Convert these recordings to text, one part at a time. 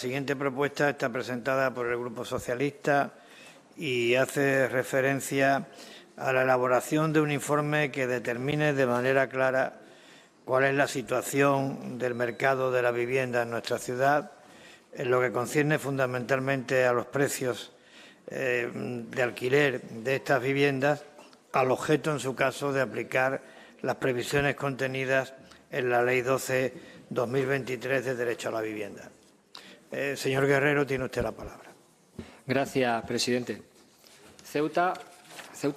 siguiente propuesta está presentada por el Grupo Socialista y hace referencia a la elaboración de un informe que determine de manera clara cuál es la situación del mercado de la vivienda en nuestra ciudad, en lo que concierne fundamentalmente a los precios de alquiler de estas viviendas, al objeto, en su caso, de aplicar las previsiones contenidas en la Ley 12/2023 de Derecho a la Vivienda. Señor Guerrero, tiene usted la palabra. Gracias, presidente. Ceuta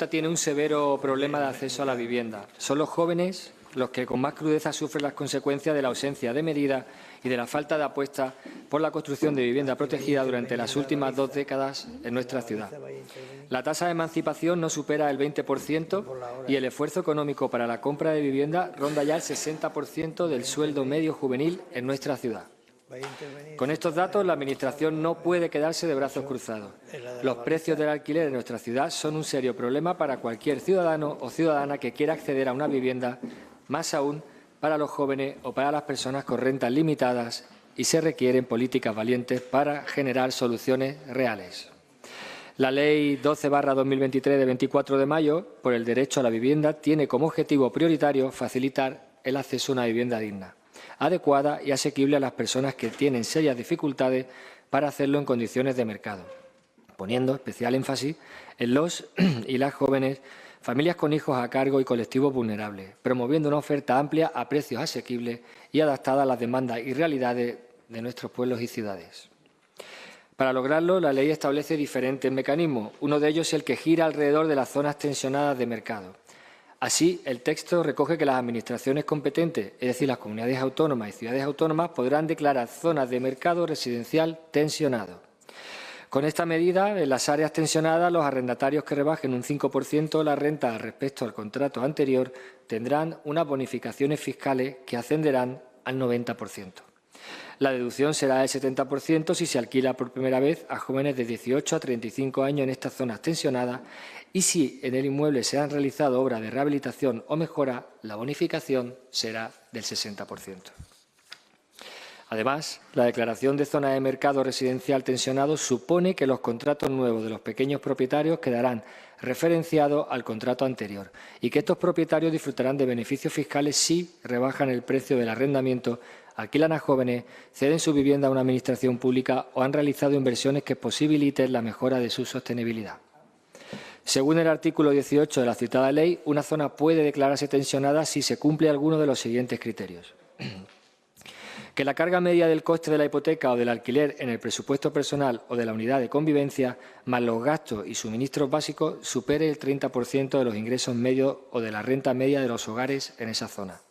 tiene un severo problema de acceso a la vivienda. Son los jóvenes los que con más crudeza sufren las consecuencias de la ausencia de medidas y de la falta de apuesta por la construcción de vivienda protegida durante las últimas 2 décadas en nuestra ciudad. La tasa de emancipación no supera el 20% y el esfuerzo económico para la compra de vivienda ronda ya el 60% del sueldo medio juvenil en nuestra ciudad. Con estos datos, la Administración no puede quedarse de brazos cruzados. Los precios del alquiler en nuestra ciudad son un serio problema para cualquier ciudadano o ciudadana que quiera acceder a una vivienda, más aún para los jóvenes o para las personas con rentas limitadas, y se requieren políticas valientes para generar soluciones reales. La Ley 12/2023 de 24 de mayo por el derecho a la vivienda tiene como objetivo prioritario facilitar el acceso a una vivienda digna, adecuada y asequible a las personas que tienen serias dificultades para hacerlo en condiciones de mercado, poniendo especial énfasis en los y las jóvenes, familias con hijos a cargo y colectivos vulnerables, promoviendo una oferta amplia a precios asequibles y adaptada a las demandas y realidades de nuestros pueblos y ciudades. Para lograrlo, la ley establece diferentes mecanismos. Uno de ellos es el que gira alrededor de las zonas tensionadas de mercado. Así, el texto recoge que las administraciones competentes, es decir, las comunidades autónomas y ciudades autónomas, podrán declarar zonas de mercado residencial tensionado. Con esta medida, en las áreas tensionadas, los arrendatarios que rebajen un 5% la renta respecto al contrato anterior tendrán unas bonificaciones fiscales que ascenderán al 90%. La deducción será del 70% si se alquila por primera vez a jóvenes de 18 a 35 años en estas zonas tensionadas, y si en el inmueble se han realizado obras de rehabilitación o mejora, la bonificación será del 60%. Además, la declaración de zona de mercado residencial tensionado supone que los contratos nuevos de los pequeños propietarios quedarán referenciados al contrato anterior y que estos propietarios disfrutarán de beneficios fiscales si rebajan el precio del arrendamiento, alquilan a jóvenes, ceden su vivienda a una administración pública o han realizado inversiones que posibiliten la mejora de su sostenibilidad. Según el artículo 18 de la citada ley, una zona puede declararse tensionada si se cumple alguno de los siguientes criterios: que la carga media del coste de la hipoteca o del alquiler en el presupuesto personal o de la unidad de convivencia, más los gastos y suministros básicos, supere el 30% de los ingresos medios o de la renta media de los hogares en esa zona.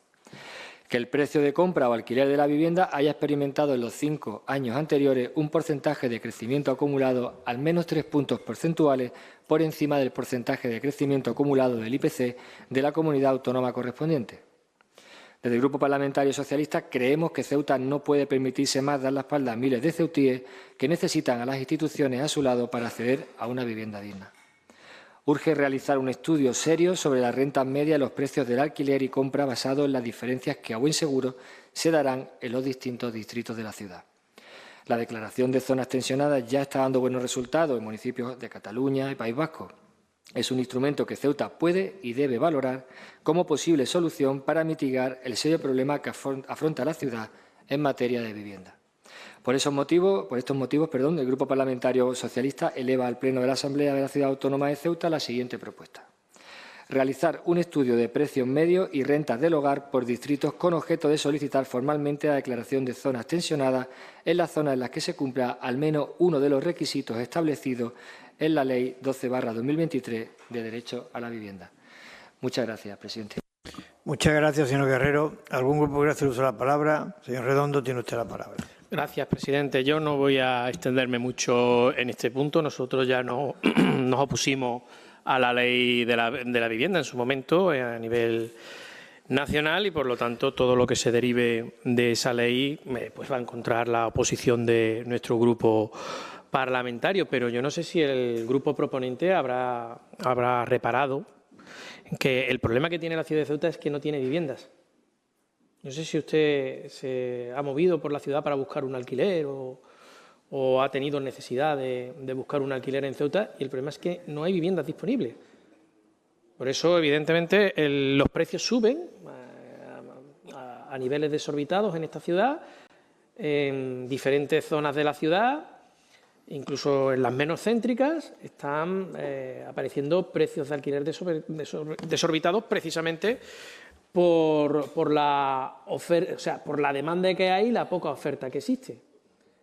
Que el precio de compra o alquiler de la vivienda haya experimentado en los 5 años anteriores un porcentaje de crecimiento acumulado al menos 3 puntos porcentuales por encima del porcentaje de crecimiento acumulado del IPC de la comunidad autónoma correspondiente. Desde el Grupo Parlamentario Socialista creemos que Ceuta no puede permitirse más dar la espalda a miles de ceutíes que necesitan a las instituciones a su lado para acceder a una vivienda digna. Urge realizar un estudio serio sobre las rentas medias y los precios del alquiler y compra basado en las diferencias que, a buen seguro, se darán en los distintos distritos de la ciudad. La declaración de zonas tensionadas ya está dando buenos resultados en municipios de Cataluña y País Vasco. Es un instrumento que Ceuta puede y debe valorar como posible solución para mitigar el serio problema que afronta la ciudad en materia de vivienda. Por estos motivos, el Grupo Parlamentario Socialista eleva al Pleno de la Asamblea de la Ciudad Autónoma de Ceuta la siguiente propuesta: realizar un estudio de precios medios y rentas del hogar por distritos con objeto de solicitar formalmente la declaración de zonas tensionadas en las zonas en las que se cumpla al menos uno de los requisitos establecidos en la Ley 12/2023 de Derecho a la Vivienda. Muchas gracias, presidente. Muchas gracias, señor Guerrero. ¿Algún grupo quiere hacer uso de la palabra? Señor Redondo, tiene usted la palabra. Gracias, presidente. Yo no voy a extenderme mucho en este punto. Nosotros ya nos opusimos a la ley de la vivienda en su momento a nivel nacional y, por lo tanto, todo lo que se derive de esa ley pues va a encontrar la oposición de nuestro grupo parlamentario. Pero yo no sé si el grupo proponente habrá reparado que el problema que tiene la ciudad de Ceuta es que no tiene viviendas. No sé si usted se ha movido por la ciudad para buscar un alquiler o o ha tenido necesidad de buscar un alquiler en Ceuta, y el problema es que no hay viviendas disponibles. Por eso, evidentemente, los precios suben a niveles desorbitados en esta ciudad, en diferentes zonas de la ciudad, incluso en las menos céntricas, están apareciendo precios de alquiler desorbitados precisamente por la demanda que hay y la poca oferta que existe.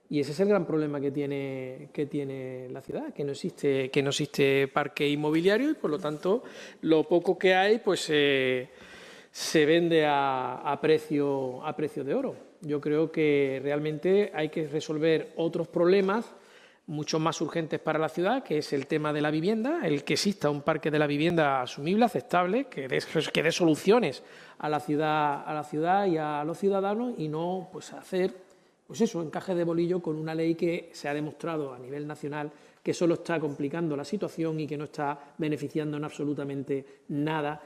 Y ese es el gran problema que tiene la ciudad, que no existe parque inmobiliario y, por lo tanto, lo poco que hay pues se vende a precio de oro. Yo creo que realmente hay que resolver otros problemas mucho más urgentes para la ciudad, que es el tema de la vivienda, el que exista un parque de la vivienda asumible, aceptable, que dé soluciones a la ciudad y a los ciudadanos, y no pues hacer encaje de bolillo con una ley que se ha demostrado a nivel nacional que solo está complicando la situación y que no está beneficiando en absolutamente nada.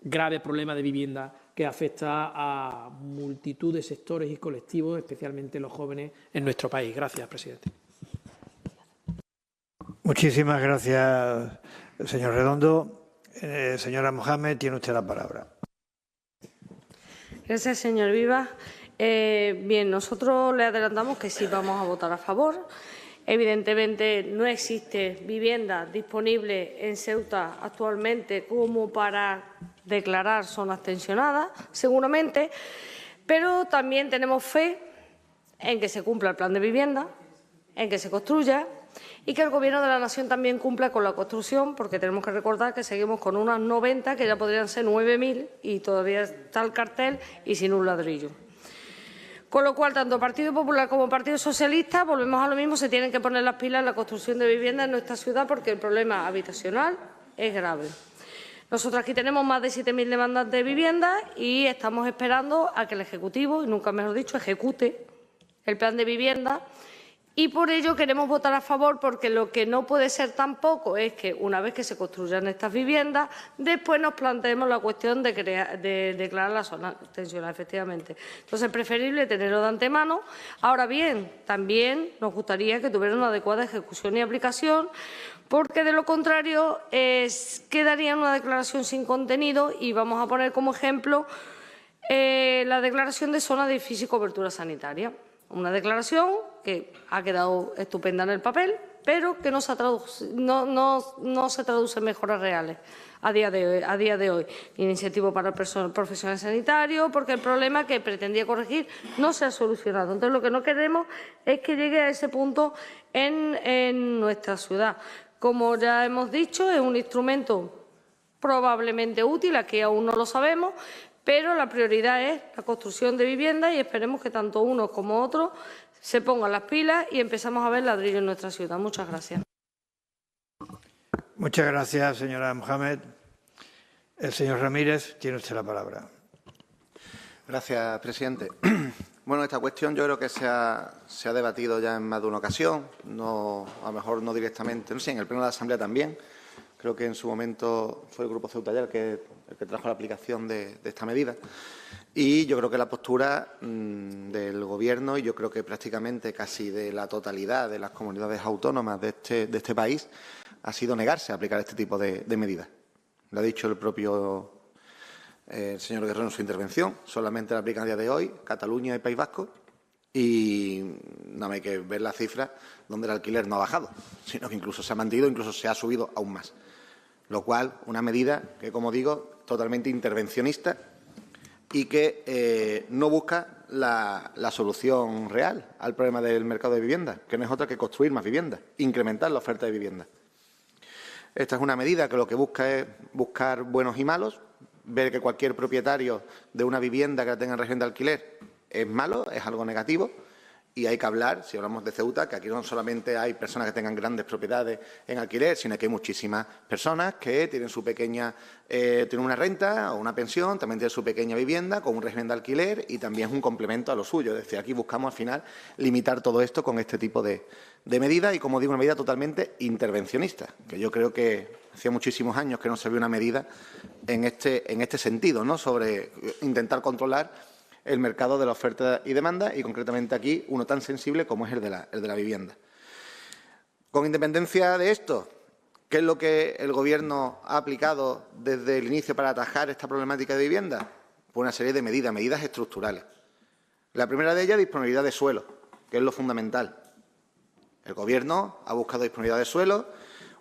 Grave problema de vivienda que afecta a multitud de sectores y colectivos, especialmente los jóvenes en nuestro país. Gracias, presidente. Muchísimas gracias, señor Redondo. Señora Mohamed, tiene usted la palabra. Gracias, señor Vivas. Bien, nosotros le adelantamos que sí vamos a votar a favor. Evidentemente, no existe vivienda disponible en Ceuta actualmente como para declarar zonas tensionadas, seguramente, pero también tenemos fe en que se cumpla el plan de vivienda, en que se construya y que el Gobierno de la Nación también cumpla con la construcción, porque tenemos que recordar que seguimos con unas 90, que ya podrían ser 9.000, y todavía está el cartel y sin un ladrillo. Con lo cual, tanto Partido Popular como Partido Socialista, volvemos a lo mismo, se tienen que poner las pilas en la construcción de viviendas en nuestra ciudad, porque el problema habitacional es grave. Nosotros aquí tenemos más de 7.000 demandas de vivienda y estamos esperando a que el Ejecutivo, y nunca mejor dicho, ejecute el plan de vivienda. Y por ello queremos votar a favor, porque lo que no puede ser tampoco es que, una vez que se construyan estas viviendas, después nos planteemos la cuestión de declarar la zona tensional, efectivamente. Entonces, es preferible tenerlo de antemano. Ahora bien, también nos gustaría que tuviera una adecuada ejecución y aplicación, porque de lo contrario quedaría una declaración sin contenido, y vamos a poner como ejemplo la declaración de zona de edificio y cobertura sanitaria. Una declaración que ha quedado estupenda en el papel, pero que no se traduce en mejoras reales a día de hoy. Incentivo para el profesional sanitario, porque el problema que pretendía corregir no se ha solucionado. Entonces, lo que no queremos es que llegue a ese punto en nuestra ciudad. Como ya hemos dicho, es un instrumento probablemente útil, aquí aún no lo sabemos, pero la prioridad es la construcción de viviendas, y esperemos que tanto unos como otros se pongan las pilas y empezamos a ver ladrillo en nuestra ciudad. Muchas gracias. Muchas gracias, señora Mohamed. El señor Ramírez, tiene usted la palabra. Gracias, presidente. Bueno, esta cuestión yo creo que se ha debatido ya en más de una ocasión, no, a lo mejor no directamente, no sé, en el Pleno de la Asamblea también. Creo que en su momento fue el Grupo Ceuta el que trajo la aplicación de esta medida. Y yo creo que la postura del Gobierno, y yo creo que prácticamente casi de la totalidad de las comunidades autónomas de este país, ha sido negarse a aplicar este tipo de medidas. Lo ha dicho el propio señor Guerrero en su intervención. Solamente la aplican a día de hoy Cataluña y País Vasco, y no hay que ver las cifras donde el alquiler no ha bajado, sino que incluso se ha mantenido, incluso se ha subido aún más. Lo cual, una medida que, como digo, totalmente intervencionista y que no busca la solución real al problema del mercado de vivienda, que no es otra que construir más viviendas, incrementar la oferta de vivienda. Esta es una medida que lo que busca es buscar buenos y malos, ver que cualquier propietario de una vivienda que la tenga en régimen de alquiler es malo, es algo negativo. Y hay que hablar, si hablamos de Ceuta, que aquí no solamente hay personas que tengan grandes propiedades en alquiler, sino que hay muchísimas personas que tienen tienen una renta o una pensión, también tienen su pequeña vivienda con un régimen de alquiler y también es un complemento a lo suyo. Es decir, aquí buscamos al final limitar todo esto con este tipo de medidas y, como digo, una medida totalmente intervencionista, que yo creo que hacía muchísimos años que no se vio una medida en este sentido, ¿no?, sobre intentar controlar el mercado de la oferta y demanda, y concretamente aquí uno tan sensible como es el de la vivienda. Con independencia de esto, ¿qué es lo que el Gobierno ha aplicado desde el inicio para atajar esta problemática de vivienda? Pues una serie de medidas estructurales. La primera de ellas, disponibilidad de suelo, que es lo fundamental. El Gobierno ha buscado disponibilidad de suelo,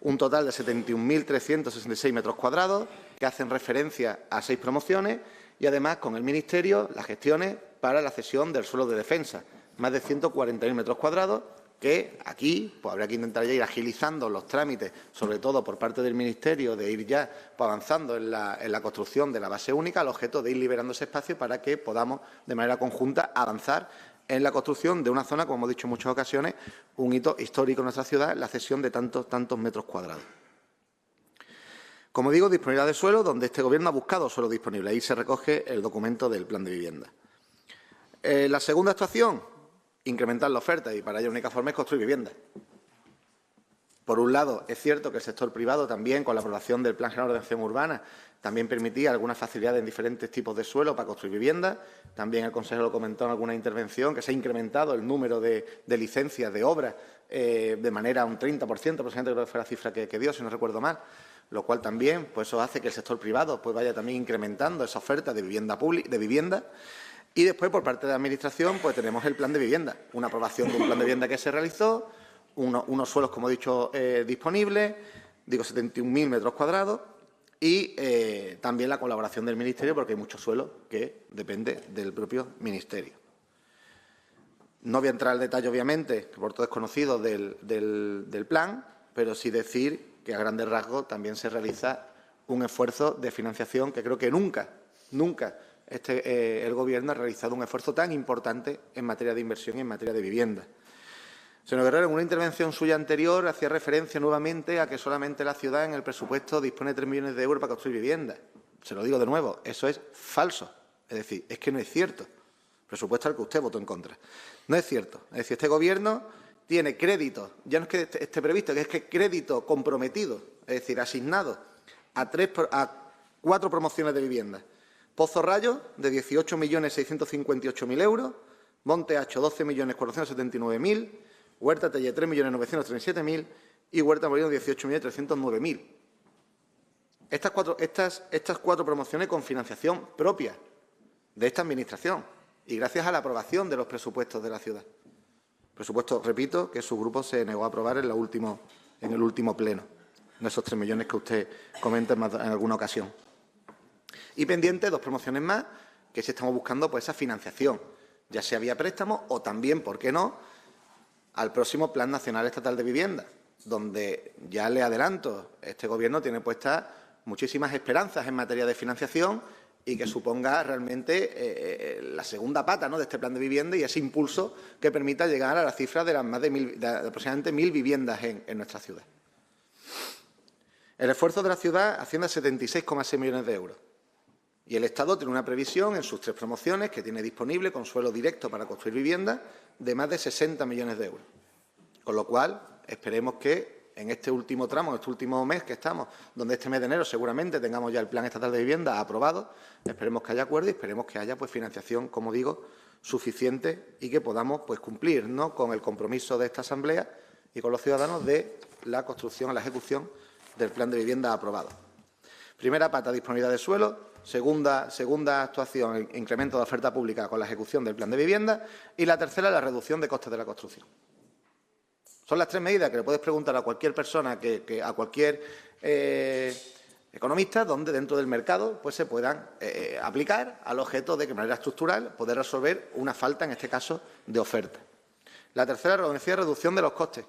un total de 71.366 metros cuadrados, que hacen referencia a 6 promociones, y además con el Ministerio las gestiones para la cesión del suelo de defensa, más de 140.000 metros cuadrados, que aquí pues, habrá que intentar ya ir agilizando los trámites, sobre todo por parte del Ministerio, de ir ya pues, avanzando en la construcción de la base única, al objeto de ir liberando ese espacio para que podamos, de manera conjunta, avanzar en la construcción de una zona, como hemos dicho en muchas ocasiones, un hito histórico en nuestra ciudad, la cesión de tantos metros cuadrados. Como digo, disponibilidad de suelo, donde este Gobierno ha buscado suelo disponible. Ahí se recoge el documento del Plan de Vivienda. La segunda actuación, incrementar la oferta, y para ello la única forma es construir viviendas. Por un lado, es cierto que el sector privado también, con la aprobación del Plan General de Ordenación Urbana, también permitía algunas facilidades en diferentes tipos de suelo para construir viviendas. También el consejero lo comentó en alguna intervención, que se ha incrementado el número de licencias de obras de manera un 30%, aproximadamente creo que fue la cifra que dio, si no recuerdo mal, lo cual también pues eso hace que el sector privado pues vaya también incrementando esa oferta de vivienda pública, Y después, por parte de la Administración, pues tenemos el plan de vivienda, una aprobación de un plan de vivienda que se realizó, unos suelos, como he dicho, disponibles, 71.000 metros cuadrados, y también la colaboración del Ministerio, porque hay mucho suelo que depende del propio Ministerio. No voy a entrar al detalle, obviamente, que por todo es conocido del plan, pero sí decir que a grandes rasgos también se realiza un esfuerzo de financiación que creo que nunca el Gobierno ha realizado un esfuerzo tan importante en materia de inversión y en materia de vivienda. Señor Guerrero, en una intervención suya anterior hacía referencia nuevamente a que solamente la ciudad en el presupuesto dispone de 3 millones de euros para construir viviendas. Se lo digo de nuevo, eso es falso. Es decir, es que no es cierto. Presupuesto al que usted votó en contra. No es cierto. Es decir, este Gobierno tiene crédito, ya no es que esté previsto, que es que crédito comprometido, es decir, asignado a 4 promociones de vivienda. Pozo Rayo, de 18.658.000 euros, Monte Hacho, 12.479.000, Huerta Telle, 3.937.000 y Huerta Molino, 18.309.000. Estas 4 promociones con financiación propia de esta Administración y gracias a la aprobación de los presupuestos de la ciudad. Presupuesto, repito, que su grupo se negó a aprobar en el último pleno, de esos 3 millones que usted comenta en alguna ocasión. Y pendiente 2 promociones más, que sí estamos buscando pues, esa financiación, ya sea vía préstamo o también, ¿por qué no?, al próximo Plan Nacional Estatal de Vivienda, donde ya le adelanto, este Gobierno tiene puestas muchísimas esperanzas en materia de financiación y que suponga realmente la segunda pata, ¿no?, de este plan de vivienda y ese impulso que permita llegar a la cifra de las más de aproximadamente 1.000 viviendas en nuestra ciudad. El esfuerzo de la ciudad asciende a 76,6 millones de euros. Y el Estado tiene una previsión en sus 3 promociones que tiene disponible con suelo directo para construir viviendas de más de 60 millones de euros. Con lo cual, esperemos que en este último tramo, en este último mes que estamos, donde este mes de enero seguramente tengamos ya el Plan Estatal de Vivienda aprobado, esperemos que haya acuerdo y esperemos que haya pues, financiación, como digo, suficiente y que podamos pues, cumplir, ¿no?, con el compromiso de esta Asamblea y con los ciudadanos de la construcción, la ejecución del Plan de Vivienda aprobado. Primera pata, disponibilidad de suelo. Segunda actuación, incremento de oferta pública con la ejecución del plan de vivienda. Y la tercera, la reducción de costes de la construcción. Son las 3 medidas que le puedes preguntar a cualquier persona, a cualquier economista, donde dentro del mercado pues, se puedan aplicar al objeto de que de manera estructural poder resolver una falta, en este caso, de oferta. La tercera, reducción de los costes.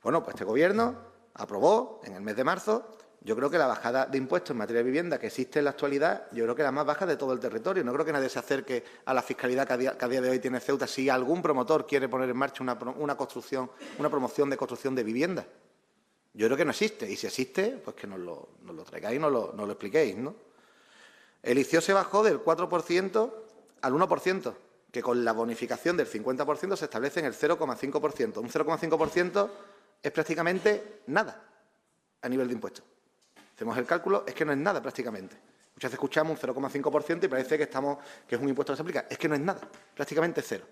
Bueno, pues este Gobierno aprobó en el mes de marzo. Yo creo que la bajada de impuestos en materia de vivienda que existe en la actualidad, yo creo que es la más baja de todo el territorio. No creo que nadie se acerque a la fiscalidad que a día de hoy tiene Ceuta si algún promotor quiere poner en marcha una promoción de construcción de vivienda. Yo creo que no existe. Y si existe, pues que nos lo traigáis y nos lo expliquéis, ¿no? El ICIO se bajó del 4% al 1%, que con la bonificación del 50% se establece en el 0,5%. Un 0,5% es prácticamente nada a nivel de impuestos. Hacemos el cálculo, es que no es nada prácticamente. Un Muchas veces escuchamos un 0,5% y parece que es un impuesto que se aplica. Es que no es nada, prácticamente cero.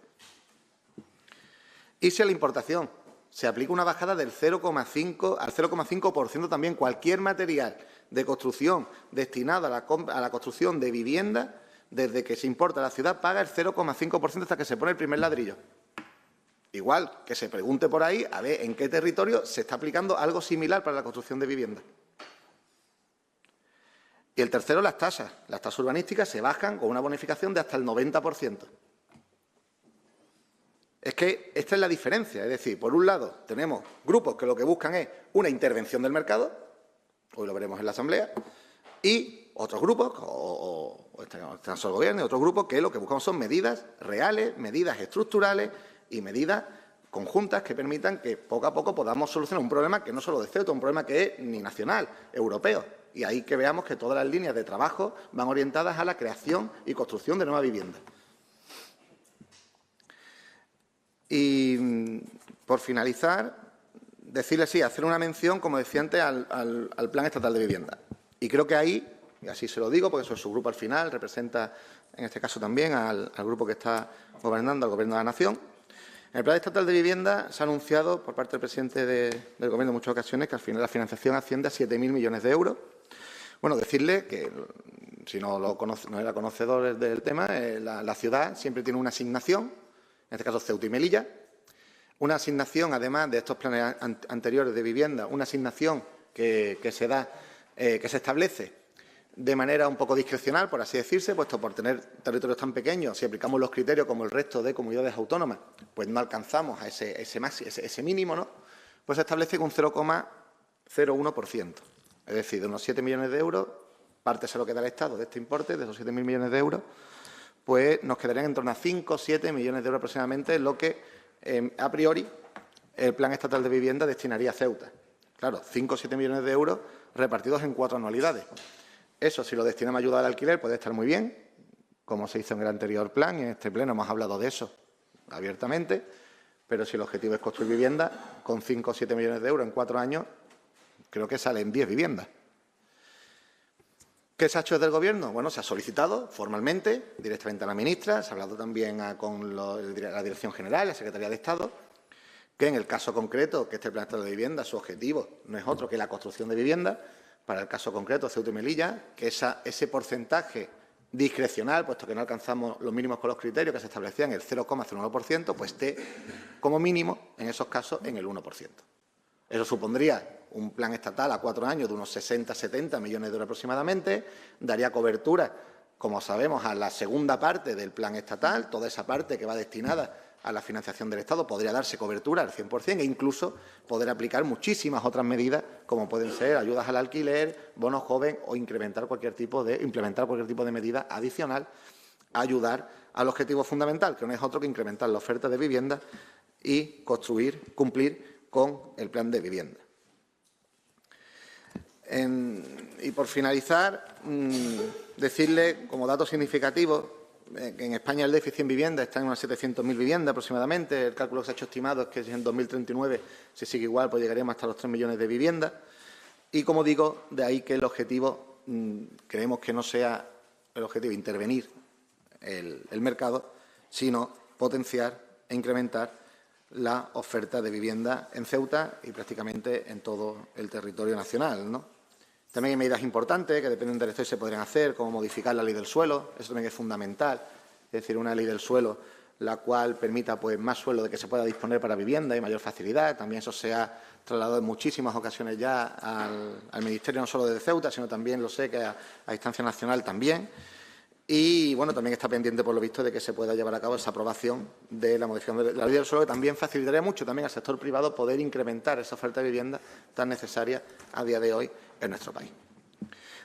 Y si a la importación se aplica una bajada del 0,5 al 0,5% también, cualquier material de construcción destinado a la construcción de vivienda, desde que se importa a la ciudad, paga el 0,5% hasta que se pone el primer ladrillo. Igual que se pregunte por ahí a ver en qué territorio se está aplicando algo similar para la construcción de vivienda. Y el tercero, las tasas. Las tasas urbanísticas se bajan con una bonificación de hasta el 90%. Es que esta es la diferencia. Es decir, por un lado, tenemos grupos que lo que buscan es una intervención del mercado, hoy lo veremos en la Asamblea, y otros grupos, o este caso el Gobierno, y otros grupos que lo que buscamos son medidas reales, medidas estructurales y medidas conjuntas que permitan que poco a poco podamos solucionar un problema que no solo de Ceuta, un problema que es ni nacional, europeo. Y ahí que veamos que todas las líneas de trabajo van orientadas a la creación y construcción de nuevas viviendas. Y, por finalizar, decirle sí, hacer una mención, como decía antes, al Plan Estatal de Vivienda. Y creo que ahí, y así se lo digo, porque eso es su grupo al final, representa, en este caso también, al grupo que está gobernando, al Gobierno de la Nación. En el Plan Estatal de Vivienda se ha anunciado por parte del presidente del Gobierno en muchas ocasiones que al final la financiación asciende a 7.000 millones de euros. Bueno, decirle que, si no era conocedor del tema, la ciudad siempre tiene una asignación, en este caso Ceuta y Melilla, una asignación, además de estos planes anteriores de vivienda, una asignación que se establece de manera un poco discrecional, por así decirse, puesto por tener territorios tan pequeños, si aplicamos los criterios como el resto de comunidades autónomas, pues no alcanzamos a ese mínimo, ¿no? Pues se establece un 0,01%. Es decir, de unos 7 millones de euros, parte se lo queda al Estado de este importe, de esos 7.000 millones de euros, pues nos quedarían en torno a 5 o 7 millones de euros aproximadamente, lo que a priori el Plan Estatal de Vivienda destinaría a Ceuta. Claro, 5 o 7 millones de euros repartidos en 4 anualidades. Eso, si lo destinamos a ayuda al alquiler, puede estar muy bien, como se hizo en el anterior plan, y en este pleno hemos hablado de eso abiertamente, pero si el objetivo es construir vivienda, con 5 o 7 millones de euros en 4 años, creo que salen 10 viviendas. ¿Qué se ha hecho desde el Gobierno? Bueno, se ha solicitado formalmente, directamente a la ministra, se ha hablado también con la Dirección General, la Secretaría de Estado, que en el caso concreto, que este Plan Estatal de Vivienda, su objetivo no es otro que la construcción de vivienda, para el caso concreto Ceuta y Melilla, que ese porcentaje discrecional, puesto que no alcanzamos los mínimos con los criterios que se establecían, el 0,09%, pues esté como mínimo, en esos casos, en el 1%. Eso supondría un plan estatal a 4 años de unos 60-70 millones de euros aproximadamente, daría cobertura, como sabemos, a la segunda parte del plan estatal, toda esa parte que va destinada a la financiación del Estado podría darse cobertura al 100% e incluso poder aplicar muchísimas otras medidas, como pueden ser ayudas al alquiler, bonos joven o implementar cualquier tipo de medida adicional a ayudar al objetivo fundamental, que no es otro que incrementar la oferta de vivienda y cumplir con el plan de vivienda. Y por finalizar, decirle como dato significativo que en España el déficit en vivienda está en unas 700.000 viviendas aproximadamente. El cálculo que se ha hecho estimado es que si en 2039 se sigue igual, pues llegaríamos hasta los 3 millones de viviendas. Y, como digo, de ahí que el objetivo, creemos que no sea el objetivo intervenir el mercado, sino potenciar e incrementar la oferta de vivienda en Ceuta y prácticamente en todo el territorio nacional, ¿no? También hay medidas importantes que dependen del Estado y se podrían hacer, como modificar la ley del suelo, eso también es fundamental, es decir, una ley del suelo la cual permita pues, más suelo de que se pueda disponer para vivienda y mayor facilidad. También eso se ha trasladado en muchísimas ocasiones ya al Ministerio, no solo de Ceuta, sino también lo sé que a instancia nacional también. Y, bueno, también está pendiente, por lo visto, de que se pueda llevar a cabo esa aprobación de la modificación de la ley del suelo, que también facilitaría mucho también al sector privado poder incrementar esa oferta de vivienda tan necesaria a día de hoy en nuestro país.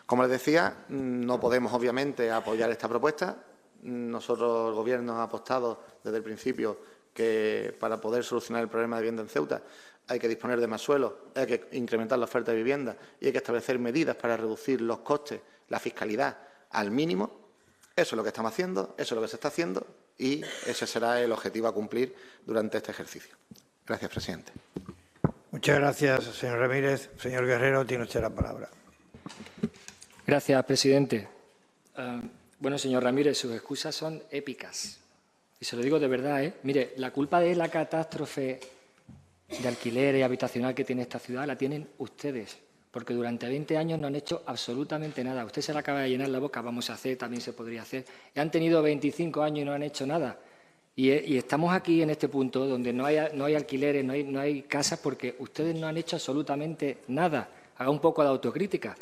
Como les decía, no podemos, obviamente, apoyar esta propuesta. Nosotros, el Gobierno, ha apostado desde el principio que para poder solucionar el problema de vivienda en Ceuta hay que disponer de más suelo, hay que incrementar la oferta de vivienda y hay que establecer medidas para reducir los costes, la fiscalidad al mínimo. Eso es lo que estamos haciendo, eso es lo que se está haciendo y ese será el objetivo a cumplir durante este ejercicio. Gracias, presidente. Muchas gracias, señor Ramírez. Señor Guerrero, tiene usted la palabra. Gracias, presidente. Bueno, señor Ramírez, sus excusas son épicas. Y se lo digo de verdad, ¿eh? Mire, la culpa de la catástrofe de alquiler y habitacional que tiene esta ciudad la tienen ustedes, porque durante 20 años no han hecho absolutamente nada. Usted se le acaba de llenar la boca, vamos a hacer, también se podría hacer. Y han tenido 25 años y no han hecho nada. Y estamos aquí en este punto donde no hay alquileres, no hay casas, porque ustedes no han hecho absolutamente nada. Haga un poco de autocrítica.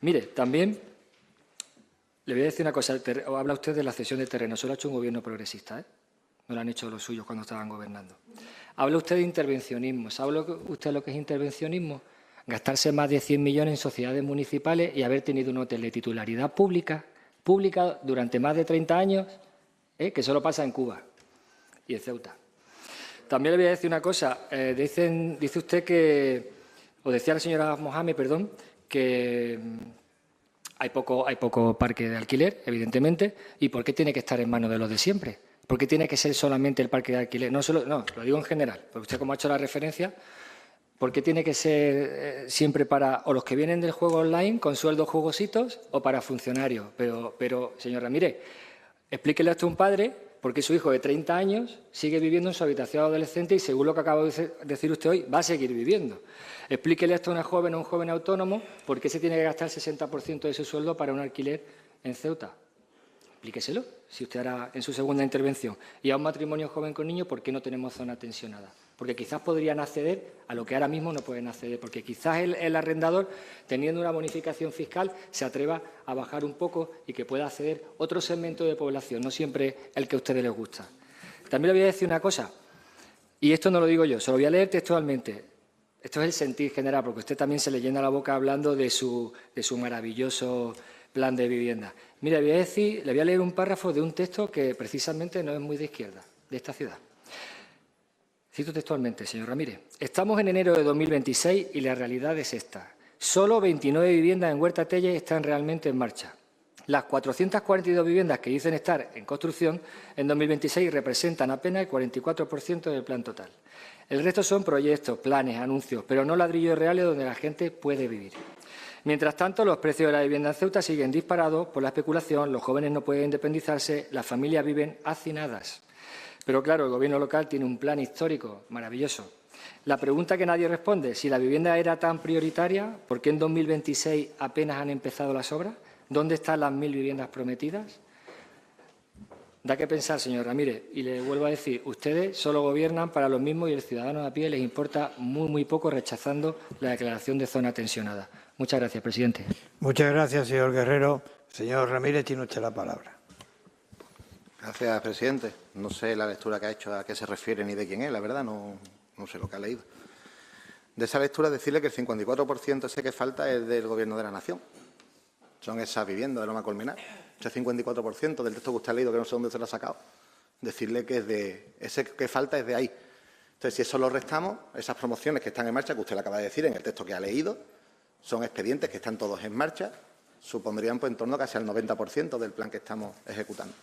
Mire, también le voy a decir una cosa. Habla usted de la cesión de terreno. Eso lo ha hecho un gobierno progresista, ¿eh? No lo han hecho los suyos cuando estaban gobernando. Habla usted de intervencionismo. ¿Sabe usted lo que es intervencionismo? Gastarse más de 100 millones en sociedades municipales y haber tenido un hotel de titularidad pública durante más de 30 años, que solo pasa en Cuba y en Ceuta. También le voy a decir una cosa. Dice usted que, o decía la señora Mohamed, perdón, que hay poco parque de alquiler, evidentemente, y ¿por qué tiene que estar en manos de los de siempre? ¿Por qué tiene que ser solamente el parque de alquiler? No, lo digo en general, porque usted, como ha hecho la referencia, ¿por qué tiene que ser siempre para o los que vienen del juego online con sueldos jugositos o para funcionarios? Pero, señor Ramírez, explíquele a usted a un padre por qué su hijo de 30 años sigue viviendo en su habitación adolescente y, según lo que acaba de decir usted hoy, va a seguir viviendo. Explíquele esto a una joven o un joven autónomo por qué se tiene que gastar el 60% de su sueldo para un alquiler en Ceuta. Explíqueselo, si usted hará en su segunda intervención. Y a un matrimonio joven con niños, ¿por qué no tenemos zona tensionada? Porque quizás podrían acceder a lo que ahora mismo no pueden acceder, porque quizás el arrendador, teniendo una bonificación fiscal, se atreva a bajar un poco y que pueda acceder otro segmento de población, no siempre el que a ustedes les gusta. También le voy a decir una cosa, y esto no lo digo yo, se lo voy a leer textualmente. Esto es el sentir general, porque usted también se le llena la boca hablando de su maravilloso plan de vivienda. Mira, le voy a leer un párrafo de un texto que precisamente no es muy de izquierda, de esta ciudad. Cito textualmente, señor Ramírez. Estamos en enero de 2026 y la realidad es esta. Solo 29 viviendas en Huerta Tellez están realmente en marcha. Las 442 viviendas que dicen estar en construcción en 2026 representan apenas el 44% del plan total. El resto son proyectos, planes, anuncios, pero no ladrillos reales donde la gente puede vivir. Mientras tanto, los precios de la vivienda en Ceuta siguen disparados por la especulación, los jóvenes no pueden independizarse, las familias viven hacinadas. Pero claro, el Gobierno local tiene un plan histórico maravilloso. La pregunta que nadie responde, si la vivienda era tan prioritaria, ¿por qué en 2026 apenas han empezado las obras? ¿Dónde están las 1.000 viviendas prometidas? Da que pensar, señor Ramírez, y le vuelvo a decir, ustedes solo gobiernan para los mismos y el ciudadano de a pie les importa muy poco, rechazando la declaración de zona tensionada. Muchas gracias, presidente. Muchas gracias, señor Guerrero. Señor Ramírez, tiene usted la palabra. Gracias, presidente. No sé la lectura que ha hecho, a qué se refiere ni de quién es, la verdad, no sé lo que ha leído. De esa lectura, decirle que el 54% ese que falta es del Gobierno de la Nación. Son esas viviendas de Loma Colmenar. Ese 54% del texto que usted ha leído, que no sé dónde se lo ha sacado, decirle que ese que falta es de ahí. Entonces, si eso lo restamos, esas promociones que están en marcha, que usted le acaba de decir en el texto que ha leído, son expedientes que están todos en marcha, supondrían pues en torno casi al 90% del plan que estamos ejecutando.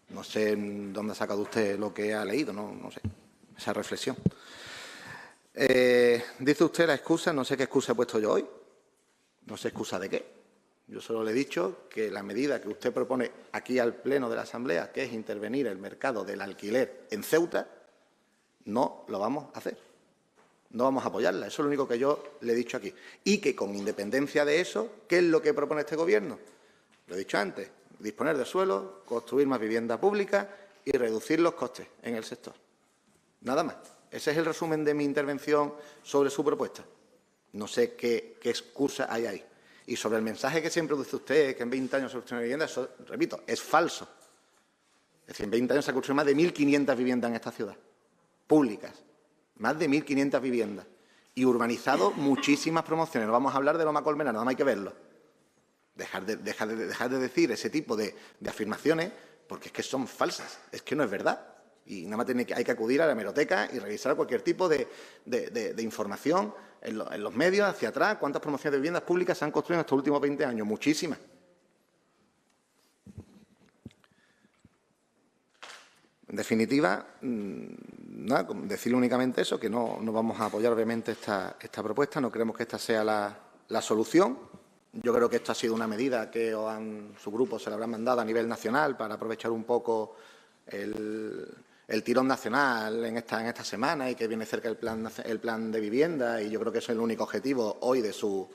No sé dónde ha sacado usted lo que ha leído, no sé, esa reflexión. Dice usted la excusa, no sé qué excusa he puesto yo hoy, no sé excusa de qué. Yo solo le he dicho que la medida que usted propone aquí al Pleno de la Asamblea, que es intervenir el mercado del alquiler en Ceuta, no lo vamos a hacer. No vamos a apoyarla. Eso es lo único que yo le he dicho aquí. Y que, con independencia de eso, ¿qué es lo que propone este Gobierno? Lo he dicho antes, disponer de suelo, construir más vivienda pública y reducir los costes en el sector. Nada más. Ese es el resumen de mi intervención sobre su propuesta. No sé qué excusa hay ahí. Y sobre el mensaje que siempre dice usted, que en 20 años se construye una vivienda, eso, repito, es falso. Es decir, en 20 años se han construido más de 1.500 viviendas en esta ciudad, públicas. Más de 1.500 viviendas. Y urbanizado muchísimas promociones. No vamos a hablar de Loma Colmenar, nada más hay que verlo. Dejar de decir ese tipo de afirmaciones, porque es que son falsas, es que no es verdad. Y nada más hay que acudir a la hemeroteca y revisar cualquier tipo de información en los medios, hacia atrás, cuántas promociones de viviendas públicas se han construido en estos últimos 20 años. Muchísimas. En definitiva, nada, decirle únicamente eso, que no vamos a apoyar obviamente esta propuesta, no creemos que esta sea la solución. Yo creo que esto ha sido una medida que su grupo se le habrá mandado a nivel nacional para aprovechar un poco el tirón nacional en esta semana y que viene cerca el plan de vivienda, y yo creo que ese es el único objetivo hoy de su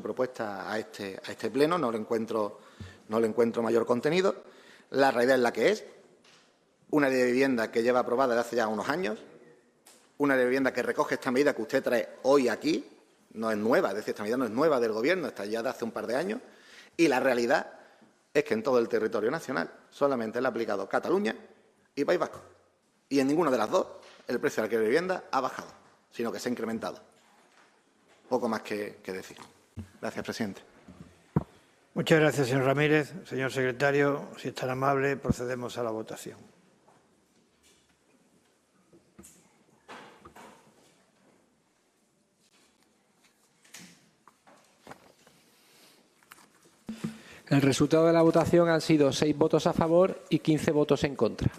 propuesta a este pleno. No le encuentro mayor contenido. La realidad es la que es. Una ley de vivienda que lleva aprobada desde hace ya unos años, una ley de vivienda que recoge esta medida que usted trae hoy aquí, no es nueva, es decir, esta medida no es nueva del Gobierno, está ya de hace un par de años, y la realidad es que en todo el territorio nacional solamente le ha aplicado Cataluña y País Vasco. Y en ninguna de las dos el precio de alquiler de vivienda ha bajado, sino que se ha incrementado. Poco más que decir. Gracias, presidente. Muchas gracias, señor Ramírez. Señor secretario, si es tan amable, procedemos a la votación. El resultado de la votación han sido 6 votos a favor y 15 votos en contra.